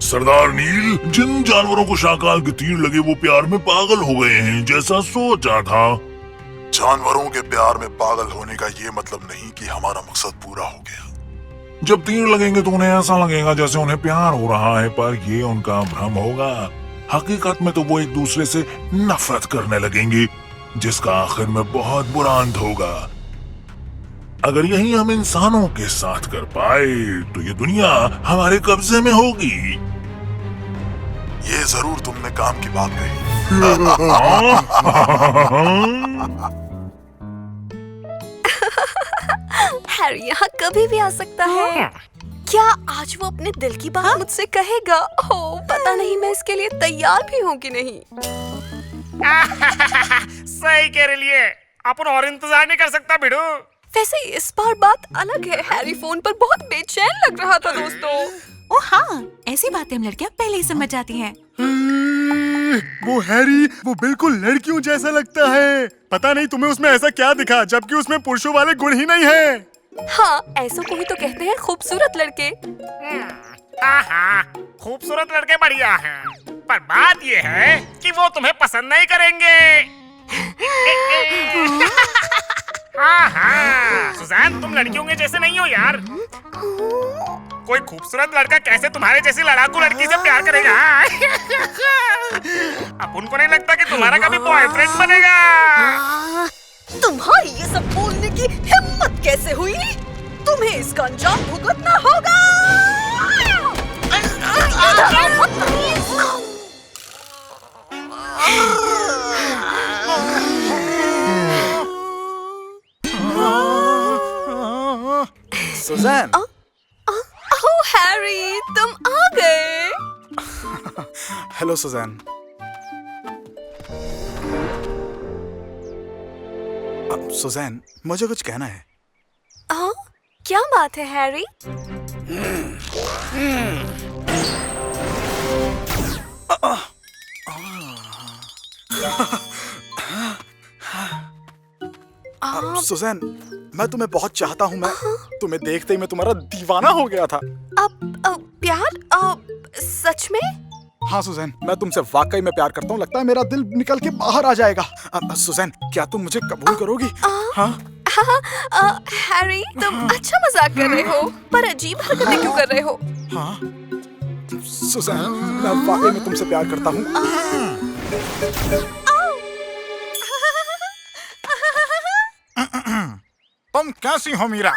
सरदार नील, जिन जानवरों को शाकाल के तीर लगे वो प्यार में पागल हो गए हैं, जैसा सोचा था। जानवरों के प्यार में पागल होने का ये मतलब नहीं कि हमारा मकसद पूरा हो गया। जब तीर लगेंगे तो उन्हें ऐसा लगेगा जैसे उन्हें प्यार हो रहा है, पर ये उनका भ्रम होगा। हकीकत में तो वो एक दूसरे से नफरत करने लगेंगे, जिसका आखिर में बहुत बुरा अंत होगा। अगर यही हम इंसानों के साथ कर पाए तो ये दुनिया हमारे कब्जे में होगी। ये जरूर तुमने काम की बात कही। हैरी यहाँ कभी भी आ सकता है। क्या आज वो अपने दिल की बात मुझसे कहेगा? ओह, पता नहीं मैं इसके लिए तैयार भी हूँ कि नहीं। सही कह रही है, अपन और इंतजार नहीं कर सकता भिड़ू। वैसे इस बार बात अलग है। हैरी फोन पर बहुत बेचैन लग रहा था दोस्तों। ओह हाँ, ऐसी बातें हम लड़कियां पहले ही समझ जाती हैं। वो हैरी, वो बिल्कुल लड़कियों जैसा लगता है। पता नहीं तुम्हें उसमें ऐसा क्या दिखा, जबकि उसमें पुरुषों वाले गुण ही नहीं है। हाँ, ऐसा को ही तो कहते हैं खूबसूरत लड़के। हाँ, खूबसूरत लड़के बढ़िया हैं, पर बात ये है कि वो तुम्हें पसंद नहीं करेंगे। हाँ, सुज़ैन, तुम लड़कियों के जैसे नहीं हो यार। कोई खूबसूरत लड़का कैसे तुम्हारे जैसी लड़ाकू लड़की से प्यार करेगा? अब उनको नहीं लगता कि तुम्हारा कभी बॉयफ्रेंड बनेगा। तुम्हारी ये सब बोलने की हिम्मत कैसे हुई? तुम्हें इसका अंजाम भुगतना होगा। सुज़ैन। ओह हैरी, तुम आ गए। Hello Suzanne. सुज़ैन, मुझे कुछ कहना है। हाँ, क्या बात है हैरी? सुज़ैन, मैं तुम्हें बहुत चाहता हूँ। मैं तुम्हें देखते ही मैं तुम्हारा दीवाना हो गया था। प्यार? सच में? हाँ सुज़ैन, मैं तुमसे वाकई में प्यार करता हूँ। लगता है मेरा दिल निकल के बाहर आ जाएगा। सुज़ैन, क्या तुम मुझे कबूल करोगी? हाँ? हैरी, तुम अच्छा मजाक कर रहे हो, पर अजीब हरकतें क्यों कर रहे हो? हाँ? सुज़ैन, मैं वाकई में तुमसे प्यार करता हूँ। तुम कैसी हो मीरा?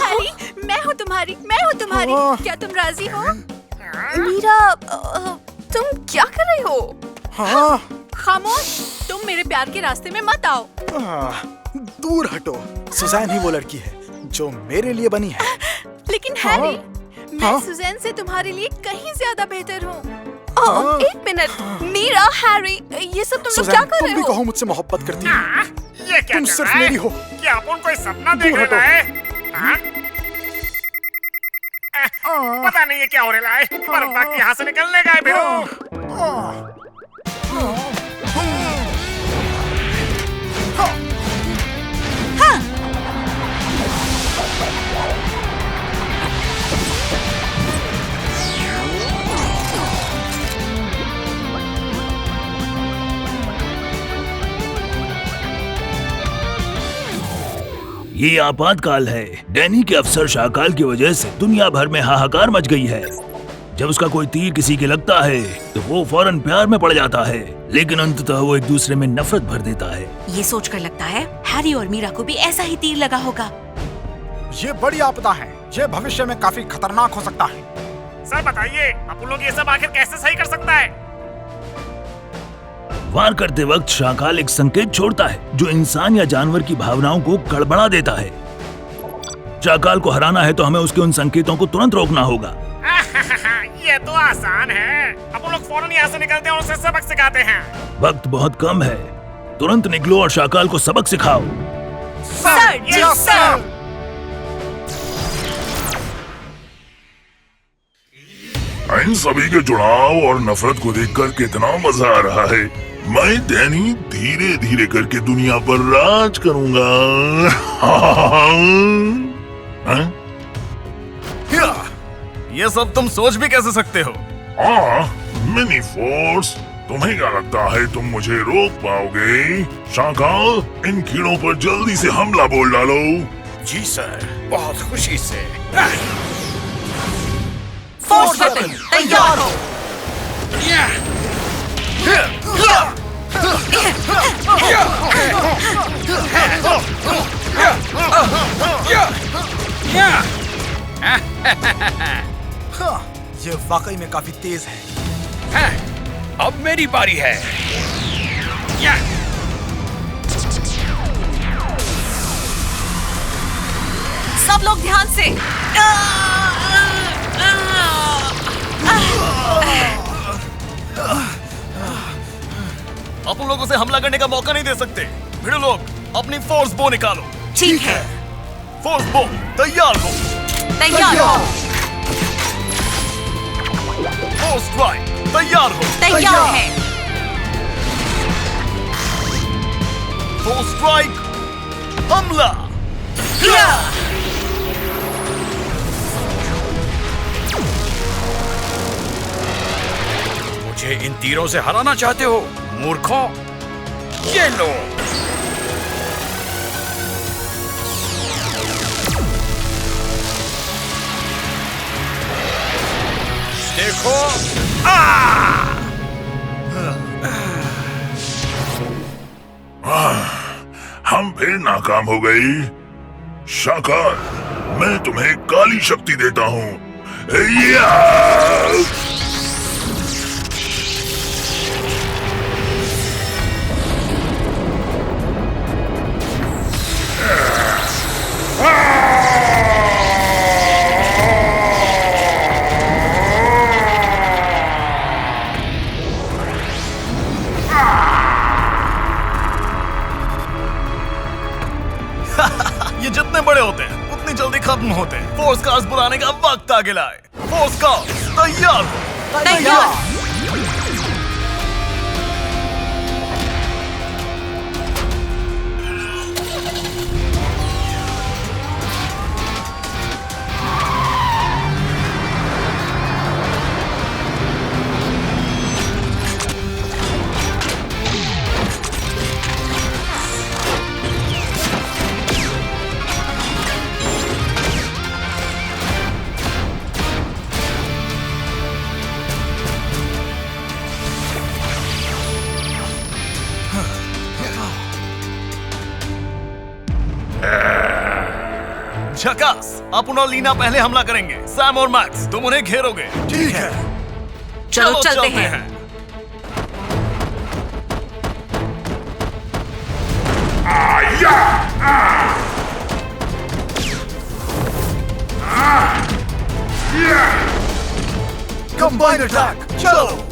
हैरी, मैं हूँ तुम्हारी। क्या तुम राजी हो? मीरा, तुम क्या कर रहे हो? हाँ? खामोश, तुम मेरे प्यार के रास्ते में मत आओ। दूर हटो। सुज़ैन ही वो लड़की है जो मेरे लिए बनी है। लेकिन हैरी, मैं सुज़ैन से तुम्हारे लिए कहीं ज्यादा बेहतर हूँ। एक मिनट, मीरा, हैरी, ये सब तुम लोग क्या कर रहे तुम भी हो? कहो मुझसे मोहब्बत करती हो। ये क्या तुम कर सिर्फ रहा है? मेरी हो। क्या अपन कोई सपना देख दूर रहा है? हाँ? पता नहीं ये क्या हो रहा है, पर वक्त यहाँ से निकलने का है भिड़ो। ये आपातकाल है। डैनी के अफसर शाकाल की वजह से दुनिया भर में हाहाकार मच गई है। जब उसका कोई तीर किसी के लगता है तो वो फौरन प्यार में पड़ जाता है, लेकिन अंततः वो एक दूसरे में नफरत भर देता है। ये सोचकर लगता है हैरी और मीरा को भी ऐसा ही तीर लगा होगा। ये बड़ी आपदा है। ये भविष्य में काफी खतरनाक हो सकता है। सर बताइए, अपन लोग ये सब आखिर कैसे सही कर सकता है? वार करते वक्त शाकाल एक संकेत छोड़ता है जो इंसान या जानवर की भावनाओं को गड़बड़ा देता है। शाकाल को हराना है तो हमें उसके उन संकेतों को तुरंत रोकना होगा। ये तो आसान है। अब लोग फौरन यहाँ से निकलते हैं और उसे सबक सिखाते हैं। वक्त बहुत कम है, तुरंत निकलो और शाकाल को सबक सिखाओ। सर जी सर। इन सभी के जुड़ाव और नफरत को देखकर कितना मजा आ रहा है। मैं डैनी धीरे धीरे करके दुनिया पर राज करूंगा। हाँ? ये सब तुम सोच भी कैसे सकते हो? मिनी फोर्स, तुम्हें क्या लगता है तुम मुझे रोक पाओगे? शाकाल, इन कीड़ों पर जल्दी से हमला बोल डालो। जी सर, बहुत खुशी से। फोर्स वेपन तैयार हो। ये वाकई में काफी तेज है। अब मेरी बारी है। सब लोग ध्यान से। आप उन लोगों से हमला करने का मौका नहीं दे सकते। भिड़ो लोग, अपनी फोर्स बो निकालो। ठीक है, फोर्स बो तैयार हो। तैयार हो। फोर्स स्ट्राइक तैयार हो। तैयार है। फोर्स स्ट्राइक हमला। मुझे इन तीरों से हराना चाहते हो मूर्खों? ये लो। देखो, हम फिर नाकाम हो गई। शाकाल, मैं तुम्हें काली शक्ति देता हूँ। या! ये जितने बड़े होते हैं उतनी जल्दी खत्म होते हैं। फोर्स कार्स बुलाने का वक्त आ गया है। फोर्स कार्स तैयार हो। तैयार। झकास, अपुन और लीना पहले हमला करेंगे। सैम और मैक्स, तुम उन्हें घेरोगे। ठीक है। चलो चलते हैं। कंबाइन अटैक, चलो।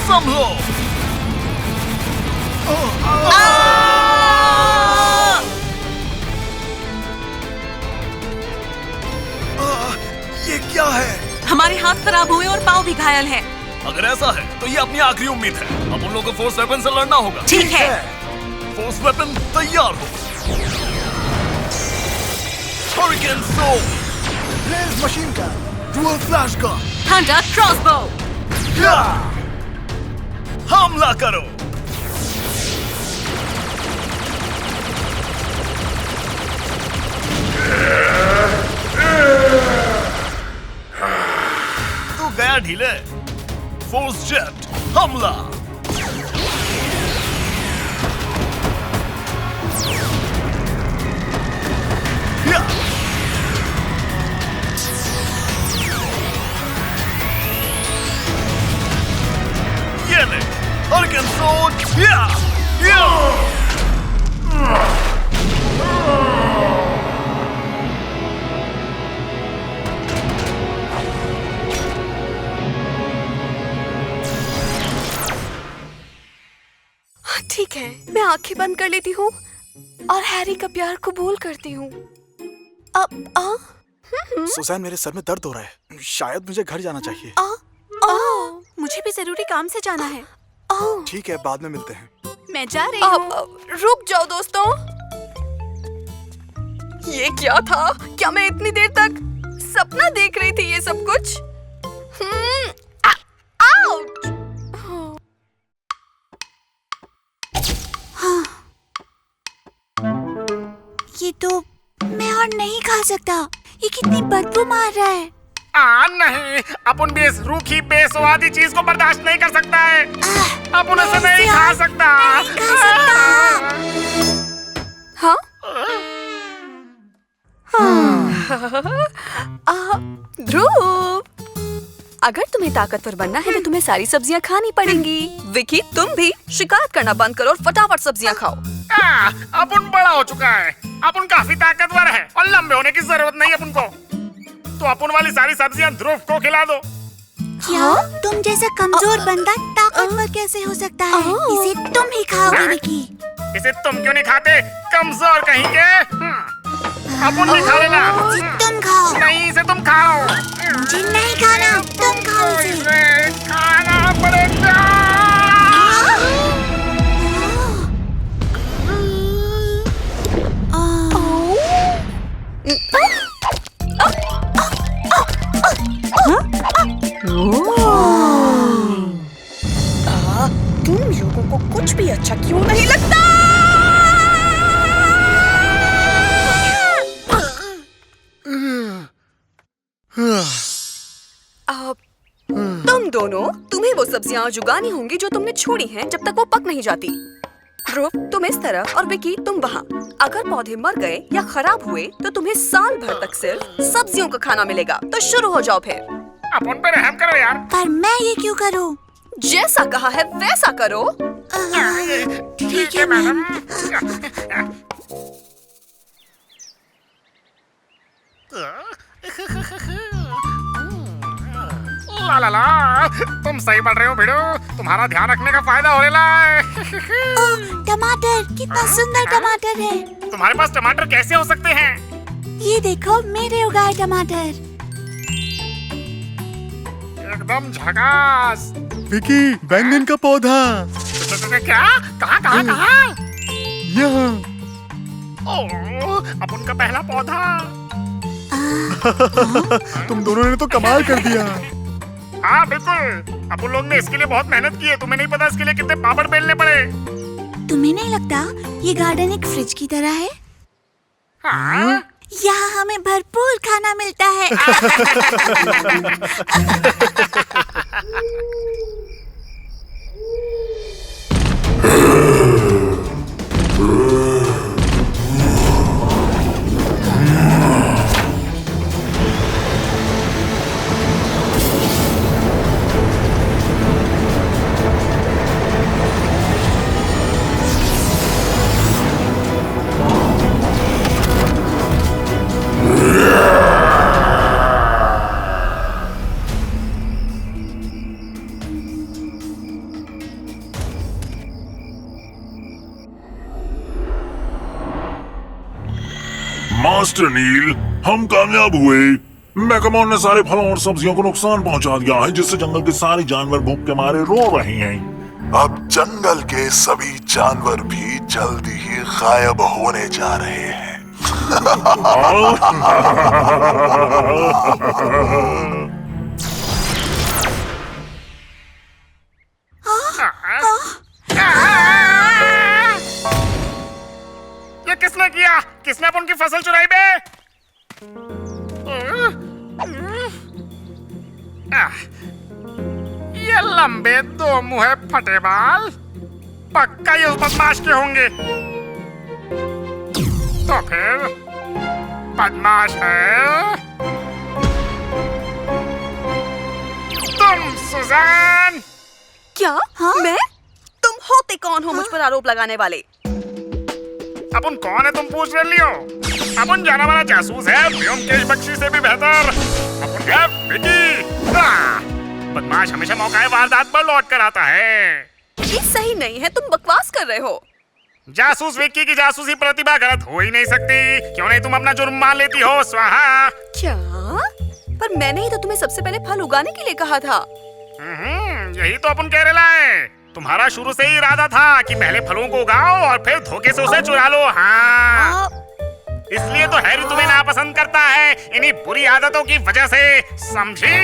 संभलो। ये क्या है? हमारे हाथ खराब हुए और पाँव भी घायल है। अगर ऐसा है तो ये अपनी आखिरी उम्मीद है। अब उन लोगों को फोर्स वेपन से लड़ना होगा। ठीक है। फोर्स वेपन तैयार हो। Hurricane soul, laser machine gun, dual flash gun, thunder crossbow. हमला करो। तू गया ढीले। फोर्स जेट हमला। या! viene. Hurricane ya. ठीक है, मैं आंखें बंद कर लेती हूँ और हैरी का प्यार कबूल करती हूँ। अब सुजैन, मेरे सर में दर्द हो रहा है, शायद मुझे घर जाना चाहिए। मुझे भी जरूरी काम से जाना है। ठीक है, बाद में मिलते हैं। मैं जा रही हूँ। रुक जाओ दोस्तों, ये क्या था? क्या मैं इतनी देर तक सपना देख रही थी? ये सब कुछ आउट। ये तो मैं और नहीं खा सकता। ये कितनी बदबू मार रहा है। नहीं, अपन भी इस रूखी बेस्वादी चीज को बर्दाश्त नहीं कर सकता है। अपन इसे नहीं खा सकता। हाँ? ध्रुव, अगर तुम्हें ताकतवर बनना है तो तुम्हें सारी सब्जियां खानी पड़ेंगी। विकी, तुम भी शिकायत करना बंद करो और फटाफट सब्जियां खाओ। अपन बड़ा हो चुका है, अपन काफी ताकतवर है और लंबे होने की जरूरत नहीं है अपन को। तो अपन वाली सारी सब्जियां ध्रुव को खिला दो। क्या? तुम जैसा कमजोर बंदा ताकतवर कैसे हो सकता है? इसे तुम ही खाओगे विकी। इसे तुम क्यों नहीं खाते? कमजोर कहीं के। अपन भी खा लेना। तुम खाओ। नहीं, इसे तुम खाओ। मुझे नहीं खाना, तुम खाओ इसे। इसे खाना पड़ेगा। तुम लोगों को कुछ भी अच्छा क्यों नहीं लगता? तुम दोनों, तुम्हें वो सब्जियां आज उगानी होंगी जो तुमने छोड़ी हैं जब तक वो पक नहीं जाती। ध्रुव, तुम इस तरफ और विकी तुम वहाँ। अगर पौधे मर गए या खराब हुए तो तुम्हें साल भर तक सिर्फ सब्जियों का खाना मिलेगा। तो शुरू हो जाओ फिर। अपन पे रहम करो यार। पर मैं ये क्यों करूं? जैसा कहा है वैसा करो। ठीक है मैम। ला ला ला, तुम सही पढ़ रहे हो भिड़ो। तुम्हारा ध्यान रखने का फायदा हो रहा है। टमाटर, कितना सुंदर टमाटर है। तुम्हारे पास टमाटर कैसे हो सकते हैं? ये देखो, मेरे उगाए टमाटर। एकदम झकास। विकी, बैंगन का पौधा क्या? कहाँ कहाँ कहाँ? यहाँ। ओह, अपन का पहला पौधा। तुम दोनों ने तो कमाल कर दिया। हाँ बिल्कुल, अपन लोग ने इसके लिए बहुत मेहनत की है। तुम्हें नहीं पता इसके लिए कितने पापड़ बेलने पड़े। तुम्हें नहीं लगता ये गार्डन एक फ्रिज की तरह है? हाँ? यहाँ हमें भरपूर खाना मिलता है। मास्टर नील, हम कामयाब हुए। मैकमोन ने सारे फलों और सब्जियों को नुकसान पहुंचा दिया है, जिससे जंगल के सारे जानवर भूख के मारे रो रहे हैं। अब जंगल के सभी जानवर भी जल्दी ही गायब होने जा रहे हैं। ये किसने किया? किसने अपन की फसल चुराई बे? ये लंबे दो मुँहे फटे बाल पक्का ये उस बदमाश के होंगे। तो फिर बदमाश है तुम सुजैन। क्या? हाँ? मैं? तुम होते कौन हो मुझ पर आरोप लगाने वाले? अपन कौन है तुम पूछ रहे लियो? अपन जाना वाला जासूस है, ब्योमकेश बख्शी से भी बेहतर। अपन है विकी। बदमाश हमेशा मौका वारदात पर लौट कर आता है। ये सही नहीं है, तुम बकवास कर रहे हो। जासूस विक्की की जासूसी प्रतिभा गलत हो ही नहीं सकती। क्यों नहीं तुम अपना जुर्म मान लेती हो? स्वाहा। क्या? पर मैंने ही तो तुम्हें सबसे पहले फल उगाने के लिए कहा था। यही तो अपन कह रहे हैं। तुम्हारा शुरू से ही इरादा था कि पहले फलों को उगाओ और फिर धोखे से उसे चुरा लो। हाँ, इसलिए तो हैरी तुम्हें नापसंद करता है, इन्हीं बुरी आदतों की वजह से, समझी?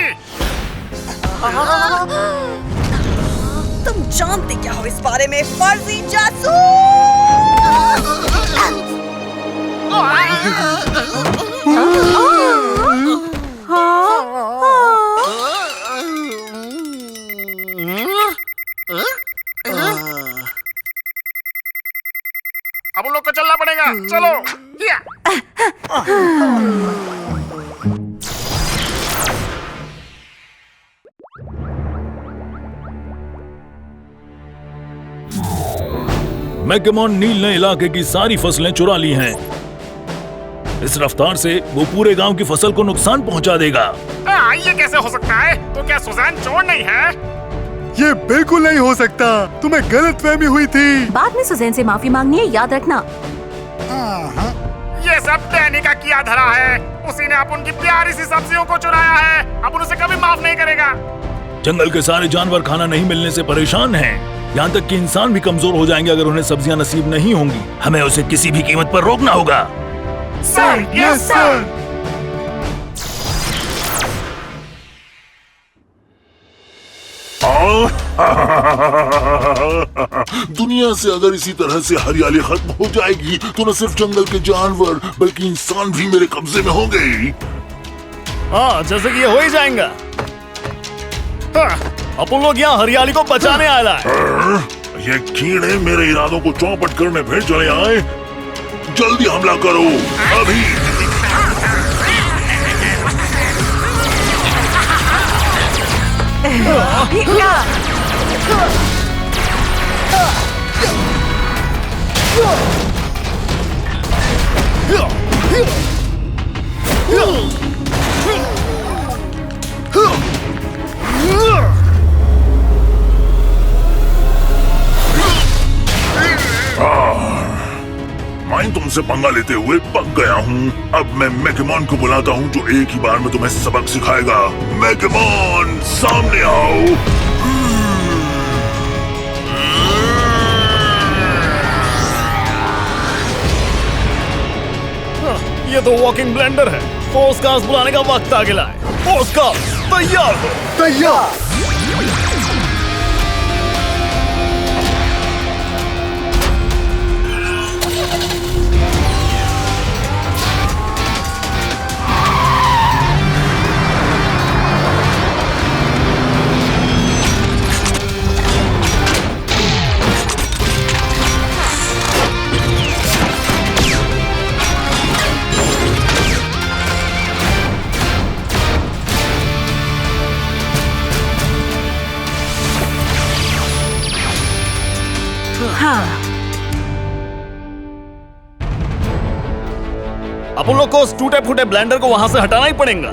तुम जानते क्या हो इस बारे में, फर्जी जासूस? अब उन लोग को चलना पड़ेगा। चलो। या। मैकमोन नील ने इलाके की सारी फसलें चुरा ली हैं। इस रफ्तार से वो पूरे गांव की फसल को नुकसान पहुंचा देगा। ये कैसे हो सकता है? तो क्या सुजैन चोर नहीं है? ये बिल्कुल नहीं हो सकता, तुम्हें गलतफहमी हुई थी। बाद में सुजैन से माफी मांगनी है, याद रखना। ये सब डैनी का किया धरा है। उसी ने अपन की प्यारी सी सब्जियों को चुराया है। अपन उसे कभी माफ नहीं करेगा। जंगल के सारे जानवर खाना नहीं मिलने से परेशान हैं। यहाँ तक कि इंसान भी कमजोर हो जाएंगे अगर उन्हें सब्जियां नसीब नहीं होंगी। हमें उसे किसी भी कीमत पर रोकना होगा। Sir, yes sir. दुनिया से अगर इसी तरह से हरियाली खत्म हो जाएगी तो न सिर्फ जंगल के जानवर बल्कि इंसान भी मेरे कब्जे में होंगे। हाँ, जैसे कि ये हो ही जाएगा। अपन लोग यहाँ हरियाली को बचाने आया है। ये कीड़े मेरे इरादों को चौपट करने में चले आए। जल्दी हमला करो अभी। मैं तुमसे पंगा लेते हुए पक गया हूँ। अब मैं मैकमोन को बुलाता हूँ जो एक ही बार में तुम्हें सबक सिखाएगा। मैकमोन, सामने आओ। ये तो वॉकिंग ब्लेंडर है। पोस्टकास्ट बुलाने का वक्त आ गया है। पोस्टकास्ट तैयार हो। तैयार। अपन लोग को उस टूटे फूटे ब्लेंडर को वहां से हटाना ही पड़ेगा।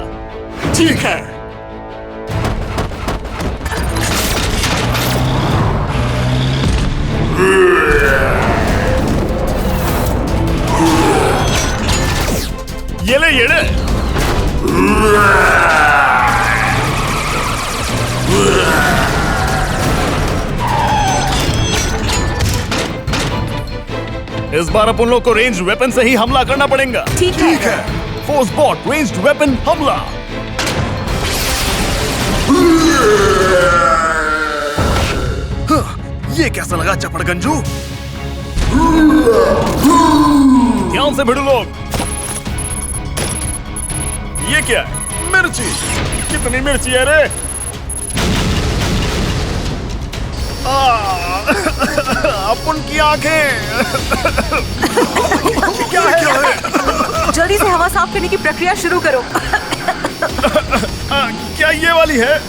ठीक है। ये ले, ये ले। इस बार अपन लोग को रेंज्ड वेपन से ही हमला करना पड़ेगा। ठीक है। फोर्स बॉट रेंज्ड वेपन हमला। ये कैसा लगा चपड़गंजू? ध्यान से भिड़ो लोग। ये क्या है? मिर्ची। कितनी मिर्ची है रे? अपन की आंखें। क्या है? जल्दी से हवा साफ करने की प्रक्रिया शुरू करो। क्या ये वाली है?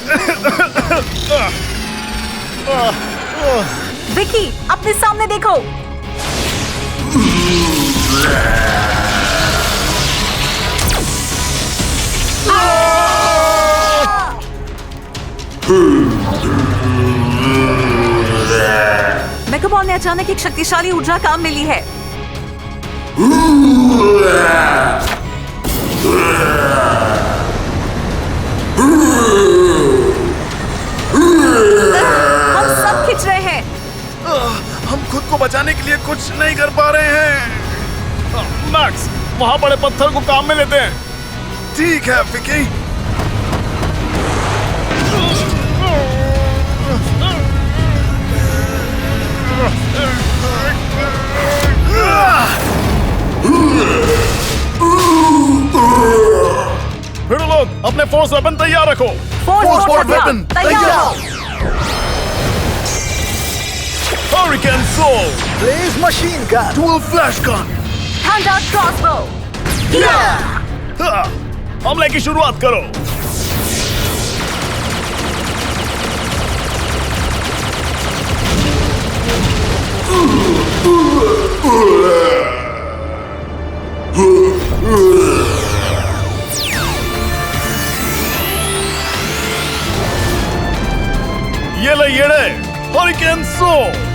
विकी, अपने सामने देखो। मेगाबॉल ने अचानक एक शक्तिशाली ऊर्जा काम में ली है। हम सब खिंच रहे हैं। हम खुद को बचाने के लिए कुछ नहीं कर पा रहे हैं। मैक्स, वहां पड़े पत्थर को काम में लेते हैं। ठीक है विकी। फिर लोग अपने फोर्स वेपन तैयार रखो। फोर्स वेपन तैयार। Hurricane soul, blaze machine gun, dual flash gun. Thunder crossbow. हमले की शुरुआत करो। ये ले येड़े, हरिकेन सोल।